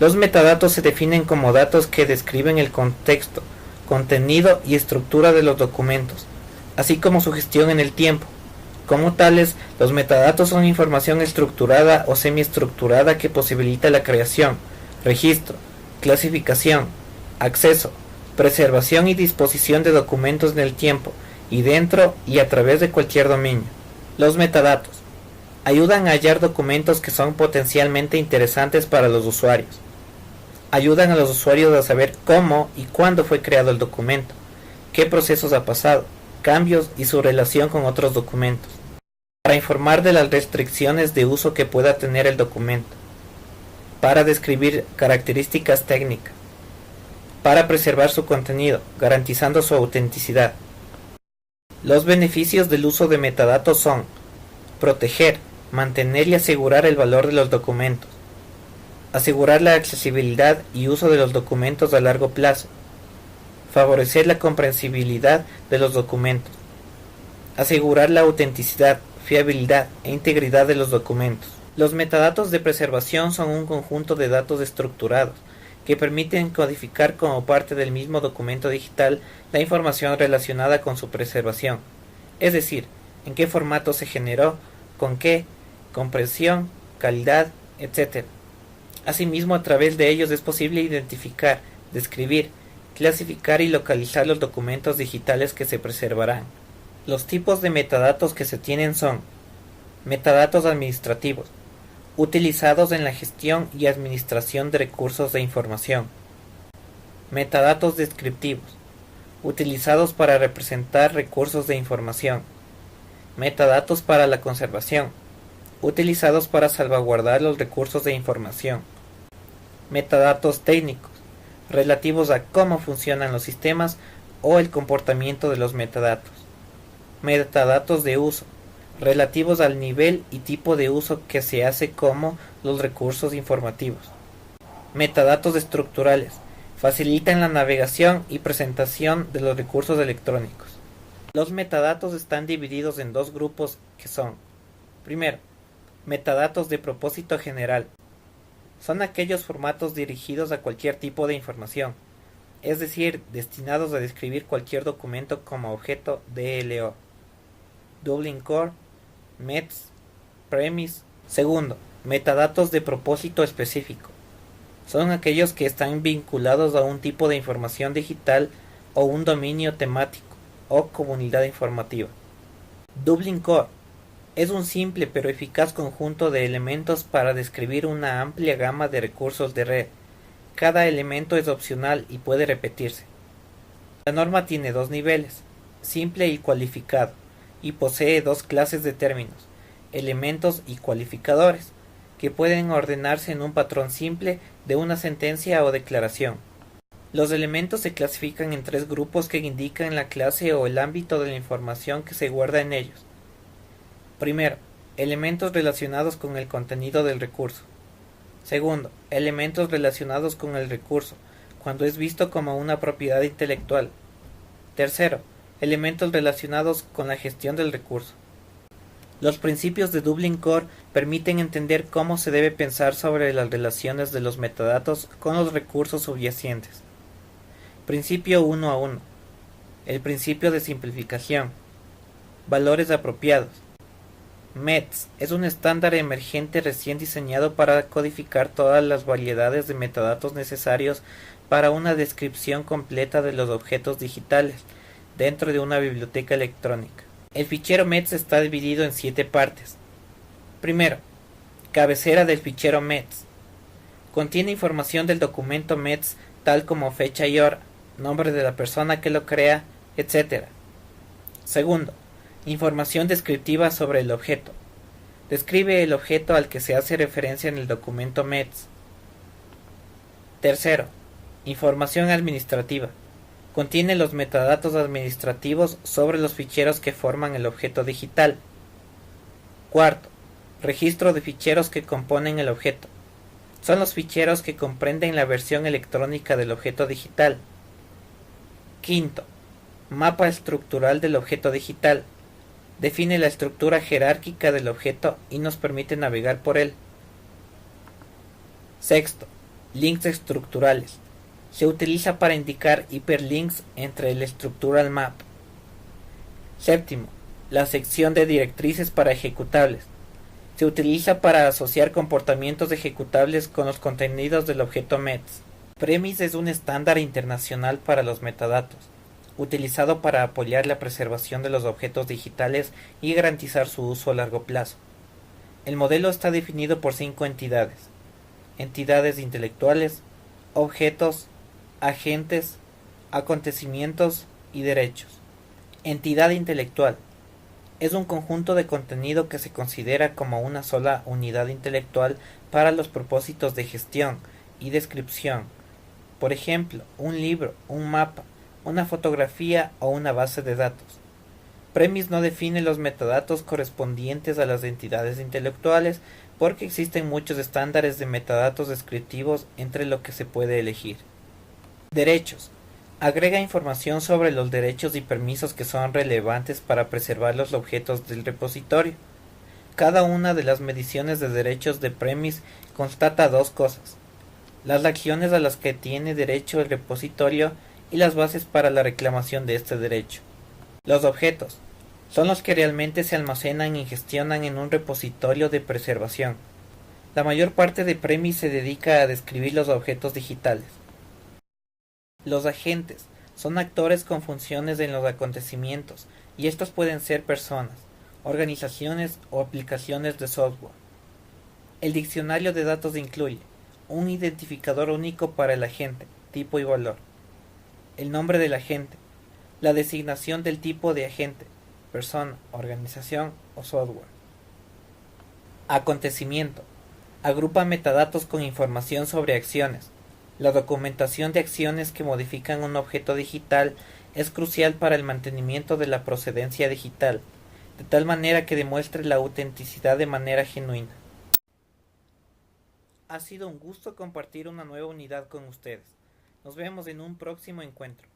Los metadatos se definen como datos que describen el contexto, contenido y estructura de los documentos, así como su gestión en el tiempo. Como tales, los metadatos son información estructurada o semiestructurada que posibilita la creación, registro, clasificación, acceso, preservación y disposición de documentos en el tiempo, y dentro y a través de cualquier dominio. Los metadatos ayudan a hallar documentos que son potencialmente interesantes para los usuarios. Ayudan a los usuarios a saber cómo y cuándo fue creado el documento, qué procesos ha pasado, cambios y su relación con otros documentos. Para informar de las restricciones de uso que pueda tener el documento. Para describir características técnicas. Para preservar su contenido, garantizando su autenticidad. Los beneficios del uso de metadatos son: proteger, mantener y asegurar el valor de los documentos, asegurar la accesibilidad y uso de los documentos a largo plazo, favorecer la comprensibilidad de los documentos, asegurar la autenticidad, fiabilidad e integridad de los documentos. Los metadatos de preservación son un conjunto de datos estructurados que permiten codificar como parte del mismo documento digital la información relacionada con su preservación, es decir, en qué formato se generó, con qué, compresión, calidad, etc. Asimismo, a través de ellos es posible identificar, describir, clasificar y localizar los documentos digitales que se preservarán. Los tipos de metadatos que se tienen son: metadatos administrativos, utilizados en la gestión y administración de recursos de información. Metadatos descriptivos, utilizados para representar recursos de información. Metadatos para la conservación, utilizados para salvaguardar los recursos de información. Metadatos técnicos, relativos a cómo funcionan los sistemas o el comportamiento de los metadatos. Metadatos de uso, relativos al nivel y tipo de uso que se hace como los recursos informativos. Metadatos estructurales, facilitan la navegación y presentación de los recursos electrónicos. Los metadatos están divididos en dos grupos que son: primero, metadatos de propósito general. Son aquellos formatos dirigidos a cualquier tipo de información, es decir, destinados a describir cualquier documento como objeto DLO. Dublin Core, METS, Premise. Segundo, metadatos de propósito específico. Son aquellos que están vinculados a un tipo de información digital o un dominio temático o comunidad informativa. Dublin Core es un simple pero eficaz conjunto de elementos para describir una amplia gama de recursos de red. Cada elemento es opcional y puede repetirse. La norma tiene dos niveles, simple y cualificado, y posee dos clases de términos, elementos y cualificadores, que pueden ordenarse en un patrón simple de una sentencia o declaración. Los elementos se clasifican en tres grupos que indican la clase o el ámbito de la información que se guarda en ellos. Primero, elementos relacionados con el contenido del recurso. Segundo, elementos relacionados con el recurso, cuando es visto como una propiedad intelectual. Tercero, elementos relacionados con la gestión del recurso. Los principios de Dublin Core permiten entender cómo se debe pensar sobre las relaciones de los metadatos con los recursos subyacentes. Principio 1 a 1. El principio de simplificación. Valores apropiados. METS es un estándar emergente recién diseñado para codificar todas las variedades de metadatos necesarios para una descripción completa de los objetos digitales dentro de una biblioteca electrónica. El fichero METS está dividido en 7 partes. Primero, cabecera del fichero METS. Contiene información del documento METS tal como fecha y hora, nombre de la persona que lo crea, etc. Segundo, información descriptiva sobre el objeto. Describe el objeto al que se hace referencia en el documento METS. Tercero, información administrativa. Contiene los metadatos administrativos sobre los ficheros que forman el objeto digital. Cuarto, registro de ficheros que componen el objeto. Son los ficheros que comprenden la versión electrónica del objeto digital. Quinto, mapa estructural del objeto digital. Define la estructura jerárquica del objeto y nos permite navegar por él. Sexto, Links estructurales. Se utiliza para indicar hiperlinks entre el structural map. Séptimo, la sección de directrices para ejecutables. Se utiliza para asociar comportamientos ejecutables con los contenidos del objeto METS. Premise es un estándar internacional para los metadatos, utilizado para apoyar la preservación de los objetos digitales y garantizar su uso a largo plazo. El modelo está definido por 5 entidades: entidades intelectuales, objetos, agentes, acontecimientos y derechos. Entidad intelectual es un conjunto de contenido que se considera como una sola unidad intelectual para los propósitos de gestión y descripción. Por ejemplo, un libro, un mapa, una fotografía o una base de datos. Premise no define los metadatos correspondientes a las entidades intelectuales porque existen muchos estándares de metadatos descriptivos entre lo que se puede elegir. Derechos. Agrega información sobre los derechos y permisos que son relevantes para preservar los objetos del repositorio. Cada una de las mediciones de derechos de Premise constata dos cosas: las acciones a las que tiene derecho el repositorio y las bases para la reclamación de este derecho. Los objetos son los que realmente se almacenan y gestionan en un repositorio de preservación. La mayor parte de Premise se dedica a describir los objetos digitales. Los agentes son actores con funciones en los acontecimientos, y estos pueden ser personas, organizaciones o aplicaciones de software. El diccionario de datos incluye un identificador único para el agente, tipo y valor, el nombre del agente, la designación del tipo de agente, persona, organización o software. Acontecimiento. Agrupa metadatos con información sobre acciones. La documentación de acciones que modifican un objeto digital es crucial para el mantenimiento de la procedencia digital, de tal manera que demuestre la autenticidad de manera genuina. Ha sido un gusto compartir una nueva unidad con ustedes. Nos vemos en un próximo encuentro.